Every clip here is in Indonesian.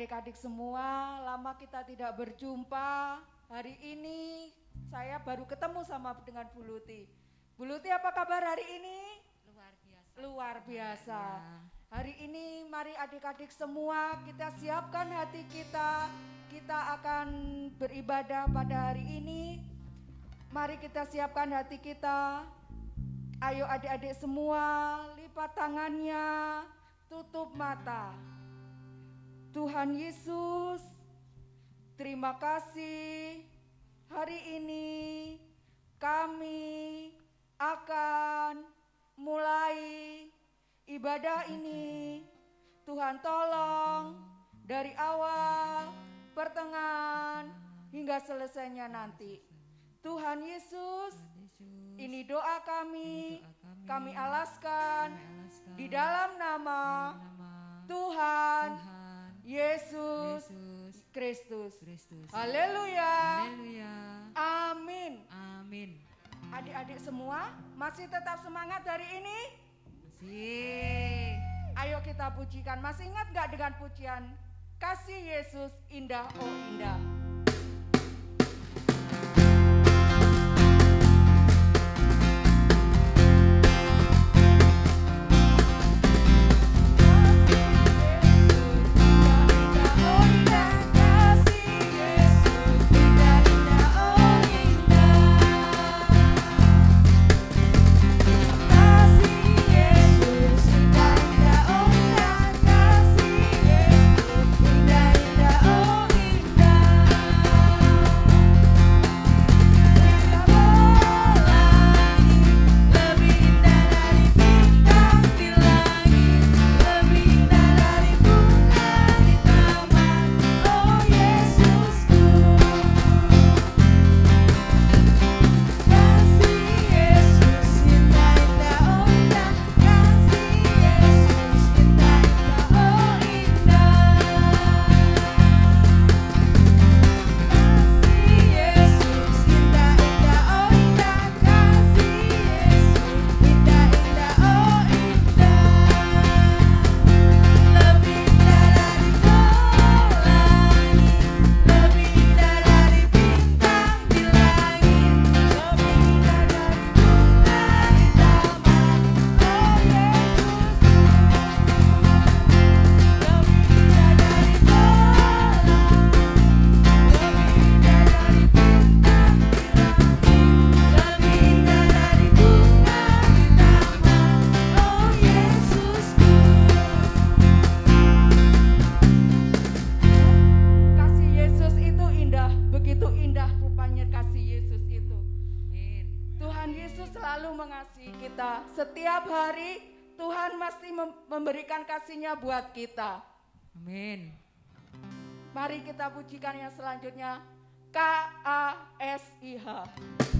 adik-adik semua, lama kita tidak berjumpa. Hari ini saya baru ketemu sama dengan Bu Luti. Bu Luti, apa kabar hari ini? Luar biasa. Luar biasa. Ya. Hari ini mari adik-adik semua kita siapkan hati kita. Kita akan beribadah pada hari ini. Mari kita siapkan hati kita. Ayo adik-adik semua, lipat tangannya, tutup mata. Tuhan Yesus, terima kasih. Hari ini kami akan mulai ibadah ini. Tuhan tolong dari awal, pertengahan, hingga selesainya nanti. Tuhan Yesus, ini doa kami alaskan di dalam nama Tuhan Yesus Kristus. Haleluya. Amin. Amin. Adik-adik semua masih tetap semangat hari ini? Masih. Ayo kita pujikan. Masih ingat gak dengan pujian Kasih Yesus Indah Oh Indah? Setiap hari Tuhan pasti memberikan kasih-Nya buat kita. Amin. Mari kita pujikan yang selanjutnya, KASIH. KASIH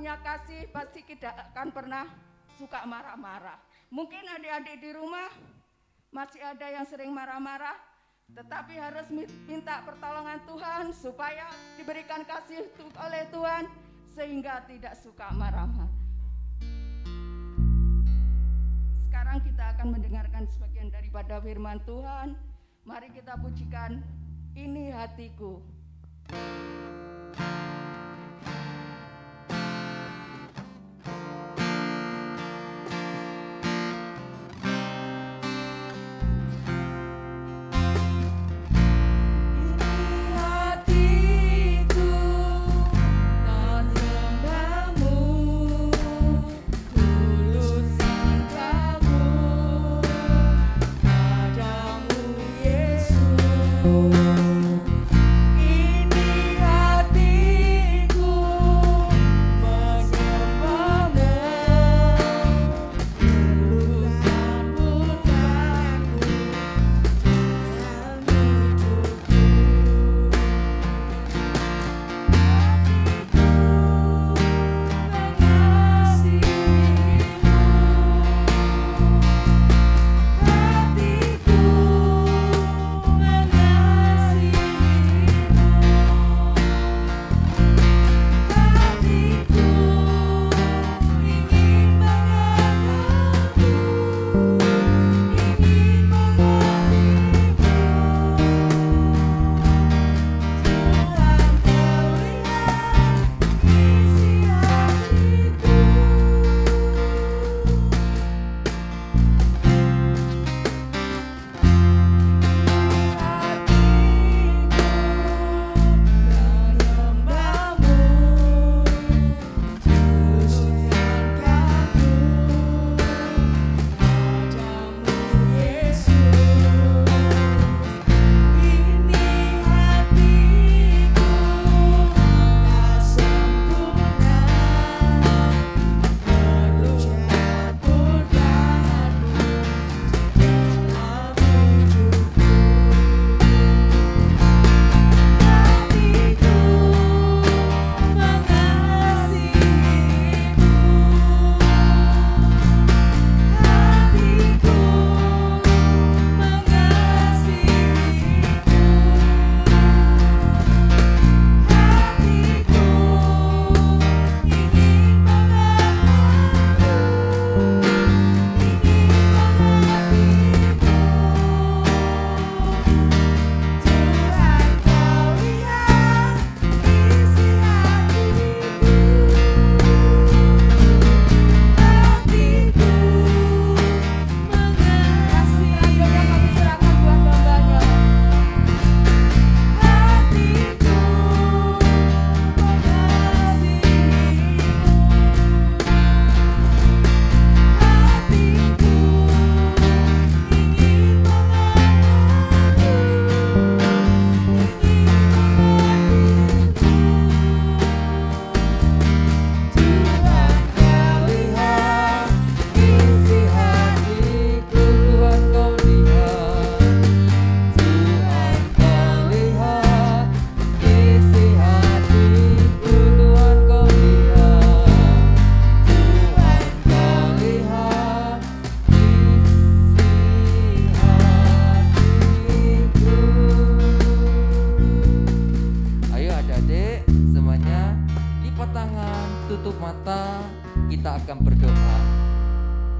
punya kasih pasti tidak akan pernah suka marah-marah. Mungkin adik-adik di rumah masih ada yang sering marah-marah, tetapi harus minta pertolongan Tuhan supaya diberikan kasih oleh Tuhan sehingga tidak suka marah-marah. Sekarang kita akan mendengarkan sebagian daripada firman Tuhan. Mari kita pujikan Ini Hatiku.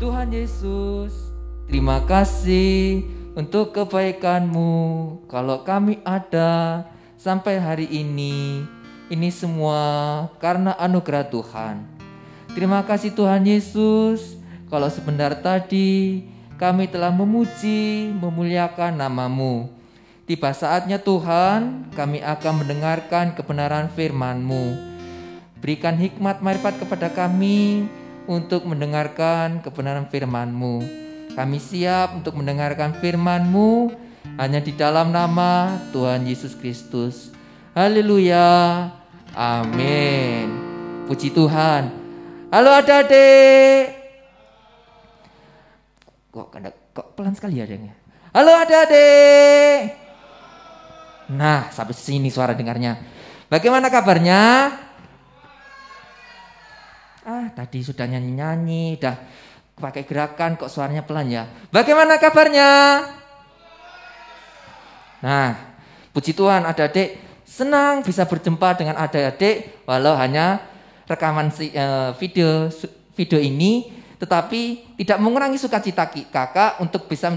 Tuhan Yesus, terima kasih untuk kebaikan-Mu. Kalau kami ada sampai hari ini semua karena anugerah Tuhan. Terima kasih Tuhan Yesus, kalau sebentar tadi kami telah memuji, memuliakan nama-Mu. Tiba saatnya Tuhan, kami akan mendengarkan kebenaran firman-Mu. Berikan hikmat marifat kepada kami untuk mendengarkan kebenaran firman-Mu. Kami siap untuk mendengarkan firman-Mu hanya di dalam nama Tuhan Yesus Kristus. Haleluya. Amin. Puji Tuhan. Halo adik-adik. Kok pelan sekali ya adanya. Halo adik-adik. Nah, sampai sini suara dengarnya. Bagaimana kabarnya? Tadi sudah nyanyi-nyanyi, udah pakai gerakan kok suaranya pelan ya. Bagaimana kabarnya? Nah, puji Tuhan adik-adik senang bisa berjumpa dengan adik-adik walau hanya rekaman video ini, tetapi tidak mengurangi sukacita kakak untuk bisa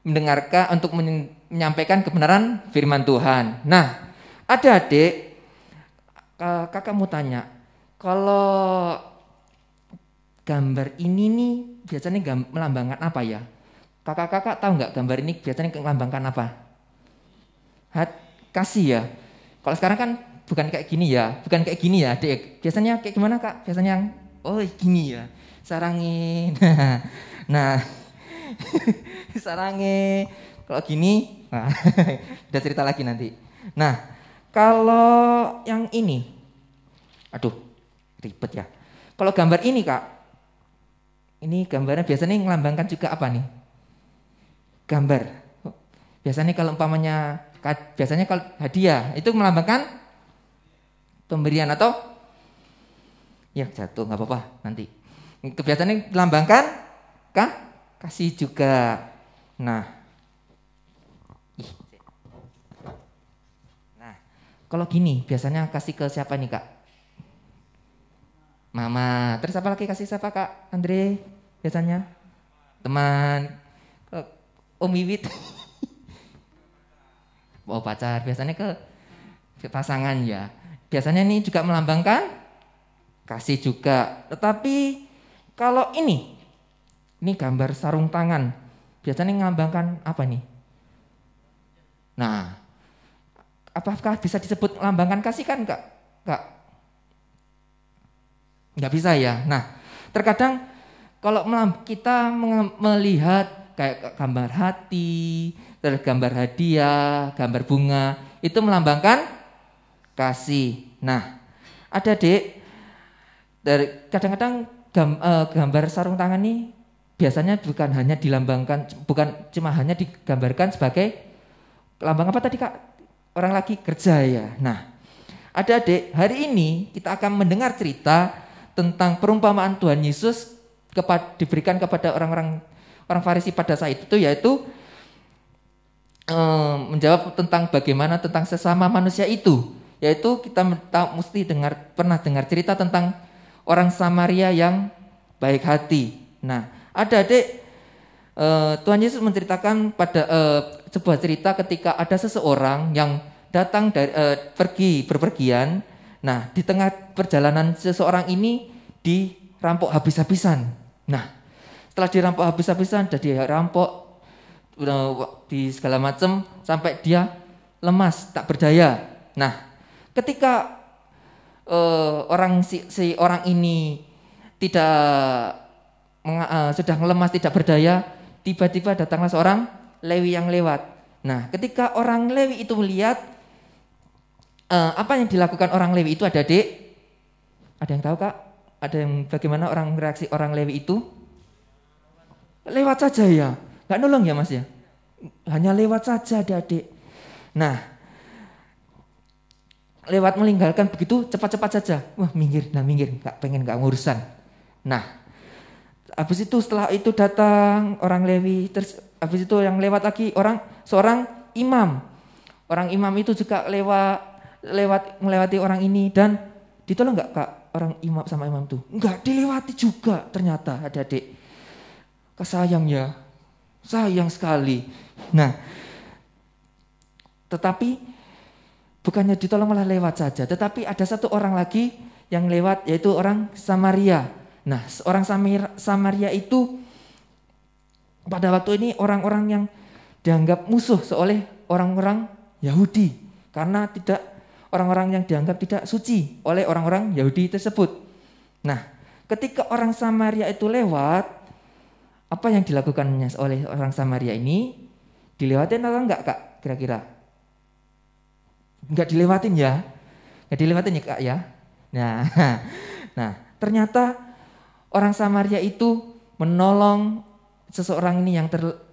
mendengarkan, untuk menyampaikan kebenaran firman Tuhan. Nah, adik-adik, kakak mau tanya, kalau gambar ini nih biasanya melambangkan apa ya? Kakak-kakak tahu nggak gambar ini biasanya melambangkan apa? Kasih ya. Kalau sekarang kan bukan kayak gini ya, adik. Biasanya kayak gimana kak? Biasanya gini ya, sarangin. Nah, sarangin. Kalau gini, udah cerita lagi nanti. Nah, kalau yang ini, ribet ya. Kalau gambar ini kak, ini gambarnya biasanya melambangkan juga apa nih? Gambar. Biasanya kalau umpamanya, kalau hadiah itu melambangkan pemberian atau ya jatuh nggak apa-apa nanti. Biasanya melambangkan kasih juga. Nah, kalau gini biasanya kasih ke siapa nih kak? Mama. Terus apa lagi kasih siapa kak Andre? Biasanya teman, Om Wiwit. Pacar, biasanya ke pasangan ya. Biasanya ini juga melambangkan kasih juga. Tetapi kalau ini gambar sarung tangan, biasanya melambangkan apa nih? Nah, apakah bisa disebut melambangkan kasih kan kak? Nggak bisa ya. Nah, terkadang kalau kita melihat kayak gambar hati, terus gambar hadiah, gambar bunga, itu melambangkan kasih. Nah, adik-adik, kadang-kadang gambar sarung tangan ini biasanya bukan cuma hanya digambarkan sebagai lambang apa tadi kak? Orang lagi kerja ya. Nah, adik-adik, hari ini kita akan mendengar cerita tentang perumpamaan Tuhan Yesus diberikan kepada orang Farisi pada saat itu, yaitu menjawab tentang bagaimana tentang sesama manusia itu, yaitu kita pernah dengar cerita tentang orang Samaria yang baik hati. Nah, adik-adik, Tuhan Yesus menceritakan pada sebuah cerita ketika ada seseorang yang datang berpergian. Nah, di tengah perjalanan seseorang ini dirampok habis-habisan. Nah, setelah dirampok habis-habisan, di segala macam sampai dia lemas, tak berdaya. Nah, ketika si orang ini sudah lemas, tidak berdaya, tiba-tiba datanglah seorang Lewi yang lewat. Nah, ketika orang Lewi itu melihat apa yang dilakukan orang Lewi itu, adik-adik, ada yang tahu kak? Ada yang bagaimana reaksi orang Lewi itu? Lewat saja ya, nggak nolong ya mas ya? Hanya lewat saja adik-adik. Nah, lewat meninggalkan begitu cepat-cepat saja. Wah minggir, nggak ngurusan. Nah, habis itu setelah itu datang orang Lewi, terus habis itu yang lewat lagi seorang imam. Orang imam itu juga melewati orang ini, dan ditolong nggak kak orang imam sama imam itu? Nggak dilewati juga ternyata adik-adik. Sayang ya, sayang sekali. Nah, tetapi bukannya ditolong malah lewat saja, tetapi ada satu orang lagi yang lewat, yaitu orang Samaria. Nah, orang Samaria itu pada waktu ini orang-orang yang dianggap musuh oleh orang-orang Yahudi, karena orang-orang yang dianggap tidak suci oleh orang-orang Yahudi tersebut. Nah, ketika orang Samaria itu lewat, apa yang dilakukannya oleh orang Samaria ini? Dilewatin atau enggak kak kira-kira? Enggak dilewatin ya? Enggak dilewatin ya kak ya? Nah, ternyata orang Samaria itu menolong seseorang ini yang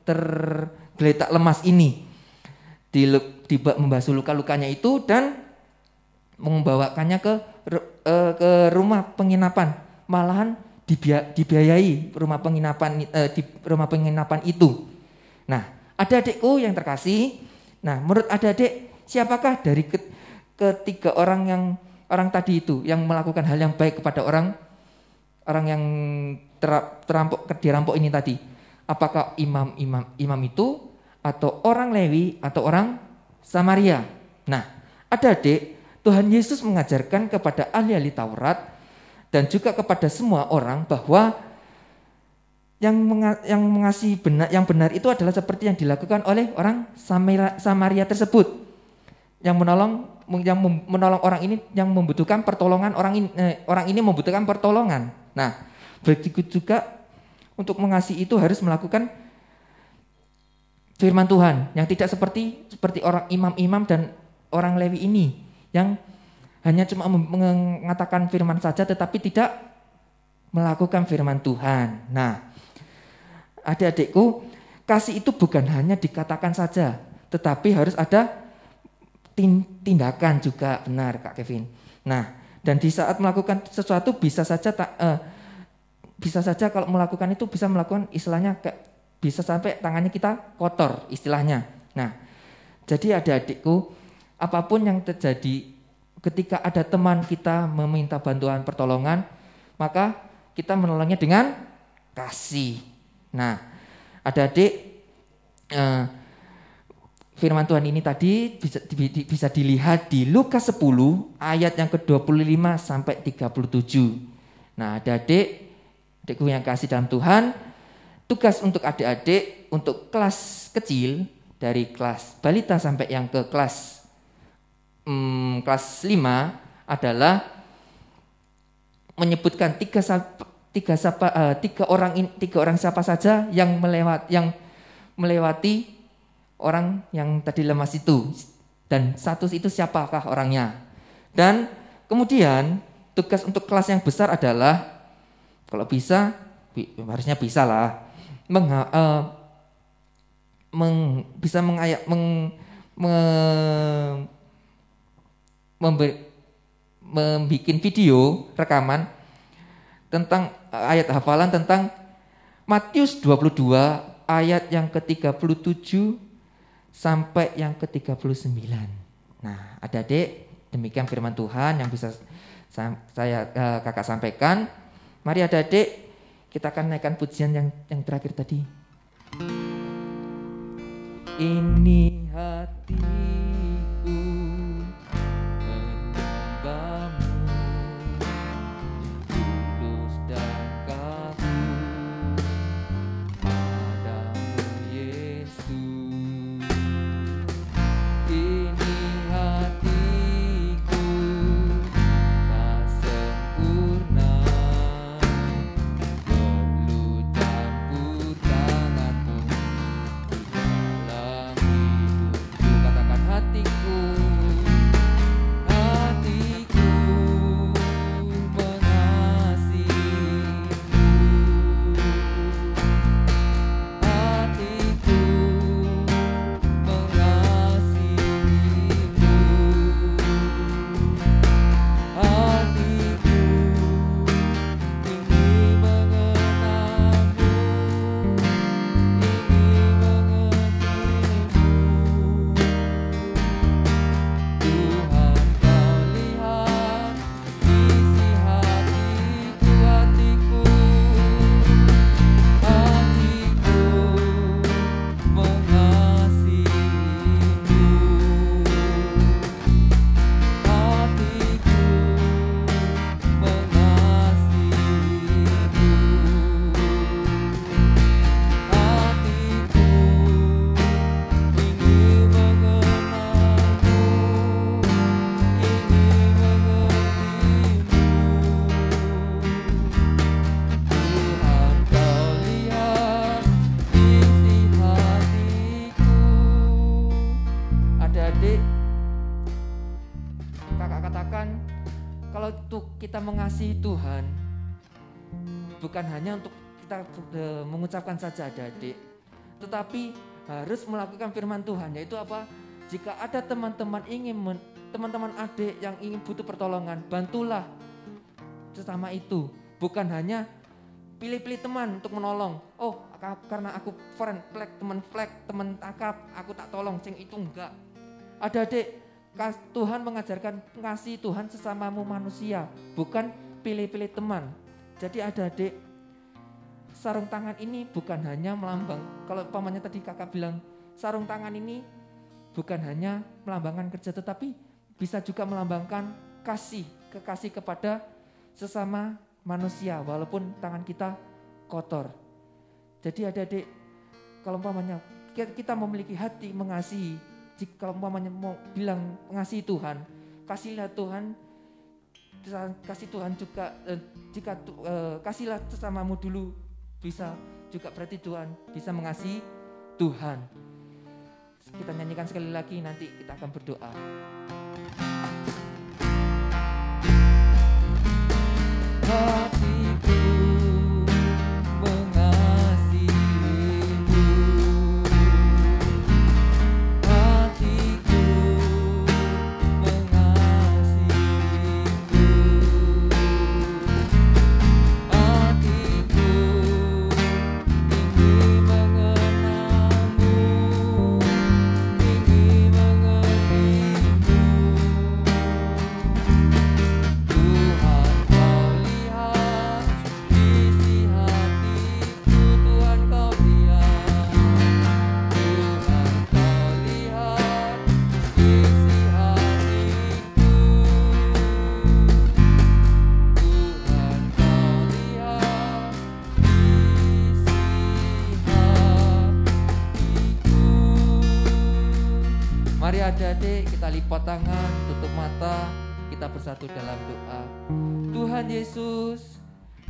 tergeletak lemas ini, membasuh luka-lukanya itu, dan membawakannya ke rumah penginapan, malahan dibiayai rumah penginapan di rumah penginapan itu. Nah, adik-adikku yang terkasih, nah menurut adik-adik siapakah dari ketiga orang tadi itu yang melakukan hal yang baik kepada orang yang dirampok ini tadi? Apakah imam itu, atau orang Lewi, atau orang Samaria? Nah, adik-adik, Tuhan Yesus mengajarkan kepada ahli-ahli Taurat dan juga kepada semua orang bahwa yang mengasihi yang benar itu adalah seperti yang dilakukan oleh orang Samaria tersebut, yang menolong orang ini yang membutuhkan pertolongan, orang ini membutuhkan pertolongan. Nah, begitu juga untuk mengasihi itu harus melakukan firman Tuhan yang tidak seperti orang imam-imam dan orang Lewi ini yang hanya cuma mengatakan firman saja tetapi tidak melakukan firman Tuhan. Nah, adik-adikku, kasih itu bukan hanya dikatakan saja, tetapi harus ada tindakan juga, benar Kak Kevin. Nah, dan di saat melakukan sesuatu bisa saja kalau melakukan itu bisa melakukan istilahnya bisa sampai tangannya kita kotor istilahnya. Nah, jadi adik-adikku, apapun yang terjadi ketika ada teman kita meminta bantuan pertolongan, maka kita menolongnya dengan kasih. Nah, adik-adik, firman Tuhan ini tadi bisa dilihat di Lukas 10 ayat yang ke-25 sampai 37. Nah, adik-adikku yang kasih dalam Tuhan, tugas untuk adik-adik untuk kelas kecil dari kelas balita sampai yang ke kelas 5 adalah menyebutkan tiga orang siapa saja yang melewati orang yang tadi lemas itu, dan satu itu siapakah orangnya. Dan kemudian tugas untuk kelas yang besar adalah kalau bisa harusnya bisa lah bisa membuat video rekaman tentang ayat hafalan tentang Matius 22 ayat yang ke-37 sampai yang ke-39. Nah, adik-adik, demikian firman Tuhan yang bisa kakak sampaikan. Mari adik-adik, kita akan naikkan pujian yang terakhir tadi. Ini hatiku kita mengasihi Tuhan bukan hanya untuk kita mengucapkan saja adik-adik, tetapi harus melakukan firman Tuhan, yaitu apa? Jika ada teman-teman ingin teman-teman adik yang ingin butuh pertolongan, bantulah sesama itu. Bukan hanya pilih-pilih teman untuk menolong. Oh, karena aku friend flag, teman akrab, aku tak tolong, sing itu enggak. Adik-adik, Tuhan mengajarkan kasih Tuhan sesamamu manusia, bukan pilih-pilih teman. Jadi adik-adik, sarung tangan ini bukan hanya melambang, kalau umpamanya tadi kakak bilang, sarung tangan ini bukan hanya melambangkan kerja, tetapi bisa juga melambangkan kekasih kepada sesama manusia, walaupun tangan kita kotor. Jadi adik-adik, kalau umpamanya kita memiliki hati mengasihi, jika umpamanya mau bilang mengasihi Tuhan, kasihlah juga kasihlah sesamamu dulu, bisa juga berarti Tuhan bisa mengasihi Tuhan. Kita nyanyikan sekali lagi, nanti kita akan berdoa. Hatiku mengasihimu, hatiku mengasihimu, hatiku ingin mengenalmu, ingin mengertimu. Tuhan, kau lihat isi hatiku, Tuhan kau lihat, Tuhan kau lihat isi hatiku, Tuhan kau lihat isi hatiku. Mari adik-adik kita lipat tangan, tutup mata, kita bersatu dalam doa. Tuhan Yesus,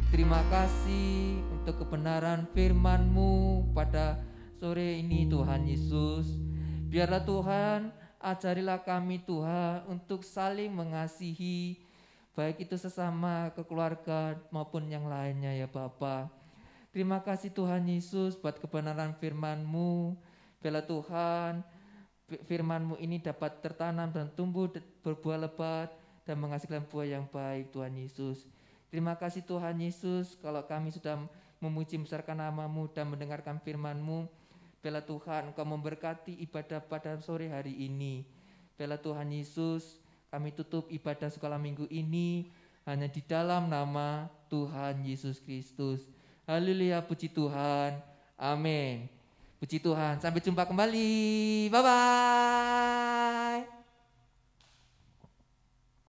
terima kasih untuk kebenaran firman-Mu pada sore ini Tuhan Yesus. Biarlah Tuhan, ajarilah kami Tuhan untuk saling mengasihi, baik itu sesama kekeluarga maupun yang lainnya ya Bapa. Terima kasih Tuhan Yesus buat kebenaran firman-Mu. Biarlah Tuhan, firman-Mu ini dapat tertanam dan tumbuh berbuah lebat dan menghasilkan buah yang baik Tuhan Yesus. Terima kasih Tuhan Yesus, kalau kami sudah memuji besarkan nama-Mu dan mendengarkan firman-Mu, biarlah Tuhan Engkau memberkati ibadah pada sore hari ini. Biarlah Tuhan Yesus, kami tutup ibadah sekolah minggu ini hanya di dalam nama Tuhan Yesus Kristus. Haleluya, puji Tuhan. Amin. Puji Tuhan, sampai jumpa kembali. Bye-bye.